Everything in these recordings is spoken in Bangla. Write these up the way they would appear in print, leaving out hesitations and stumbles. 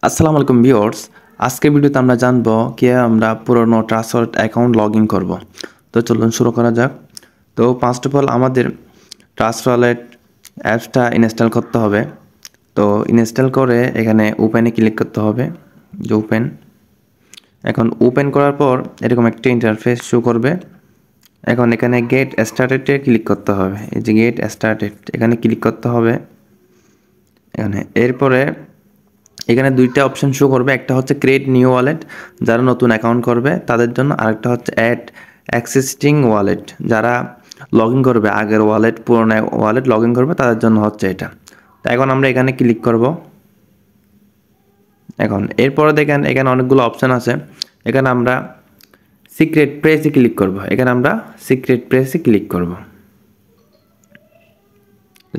আসসালামু আলাইকুম ভিউয়ার্স। আজকের ভিডিওতে আমরা জানবো কিভাবে আমরা পুরনো ট্রাস্ট অ্যাকাউন্ট লগ ইন করবো। তো চলুন শুরু করা যাক। তো ফার্স্ট অফ অল আমাদের ট্রাস্ট ওয়ালেট অ্যাপসটা ইনস্টল করতে হবে। তো ইনস্টল করে এখানে ওপেনে ক্লিক করতে হবে, যে ওপেন। এখন ওপেন করার পর এরকম একটা ইন্টারফেস শো করবে। এখন এখানে গেট স্টার্টেডে ক্লিক করতে হবে, এই যে গেট স্টার্টেড এখানে ক্লিক করতে হবে। এরপরে এখানে দুইটা অপশন শো করবে, একটা হচ্ছে ক্রিয়েট নিউ ওয়ালেট যারা নতুন অ্যাকাউন্ট করবে তাদের জন্য, আরেকটা হচ্ছে অ্যাড এক্সিস্টিং ওয়ালেট যারা লগ ইন করবে, আগের ওয়ালেট পুরনো ওয়ালেট লগ ইন করবে তাদের জন্য হচ্ছে এটা। তো এখন আমরা এখানে ক্লিক করব। এখন এরপরে দেখেন এখানে অনেকগুলো অপশান আছে, এখানে আমরা সিক্রেট প্রেসে ক্লিক করব। এখানে আমরা সিক্রেট প্রেসে ক্লিক করব।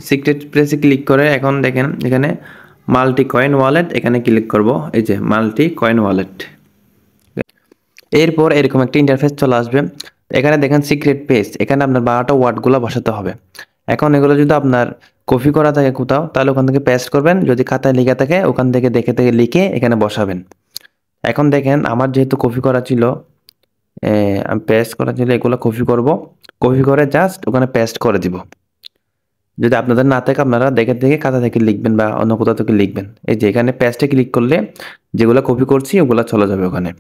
সিক্রেট প্রেসে ক্লিক করে এখন দেখেন এখানে মাল্টি কয়েন ওয়ালেট, এখানে ক্লিক করব, এই যে মাল্টি কয়েন ওয়ালেট। এরপর এরকম একটা ইন্টারফেস চলে আসবে। এখানে দেখেন সিক্রেট পেজ, এখানে আপনার 12টা ওয়ার্ডগুলো বসাতে হবে। এখন এগুলো যদি আপনার কপি করা থাকে কোথাও তাহলে ওখান থেকে পেস্ট করবেন, যদি খাতায় লেখা থাকে ওখান থেকে দেখে থেকে লিখে এখানে বসাবেন। এখন দেখেন আমার যেহেতু কপি করা ছিল, আমি পেস্ট করা ছিল, এগুলো কপি করব। কপি করে জাস্ট ওখানে পেস্ট করে দিব। যদি আপনাদের না থাকে আপনারা দেখে দেখে খাতা থেকে লিখবেন বা অন্য কোথাও থেকে লিখবেন। এই যে এখানে পেস্টে ক্লিক করলে যেগুলো কপি করছি ওগুলো চলে যাবে ওখানে।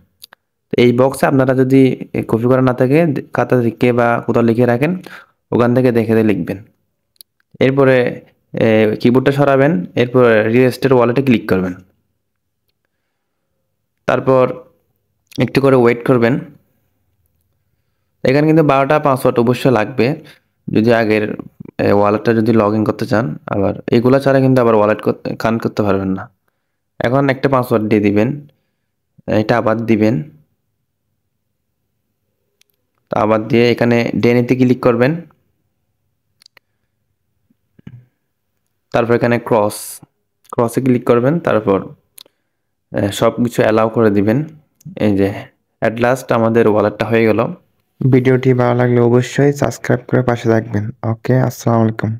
এই বক্সে আপনারা যদি কপি করা না থাকে খাতা থেকে বা কোথাও লিখে রাখেন, ওখান থেকে দেখে লিখবেন। এরপরে কিবোর্ডটা সরাবেন, এরপর রিস্টোর ওয়ালেটে ক্লিক করবেন। তারপর একটু করে ওয়েট করবেন। এখানে কিন্তু 12টা পাসওয়ার্ড অবশ্যই লাগবে যদি আগের ওয়ালেটটা যদি লগ ইন করতে চান। আবার এগুলো ছাড়া কিন্তু আবার ওয়ালেট কানেক্ট করতে পারবেন না। এখন একটা পাসওয়ার্ড দিয়ে দিবেন, এটা আবার দিবেন। আবার দিয়ে এখানে ডেনিতে ক্লিক করবেন। তারপর এখানে ক্রসে ক্লিক করবেন। তারপর সব কিছু অ্যালাউ করে দিবেন। এই যে অ্যাট লাস্ট আমাদের ওয়ালেটটা হয়ে গেল। ভিডিওটি ভালো লাগলে অবশ্যই সাবস্ক্রাইব করে পাশে থাকবেন। ওকে, আসসালামু আলাইকুম।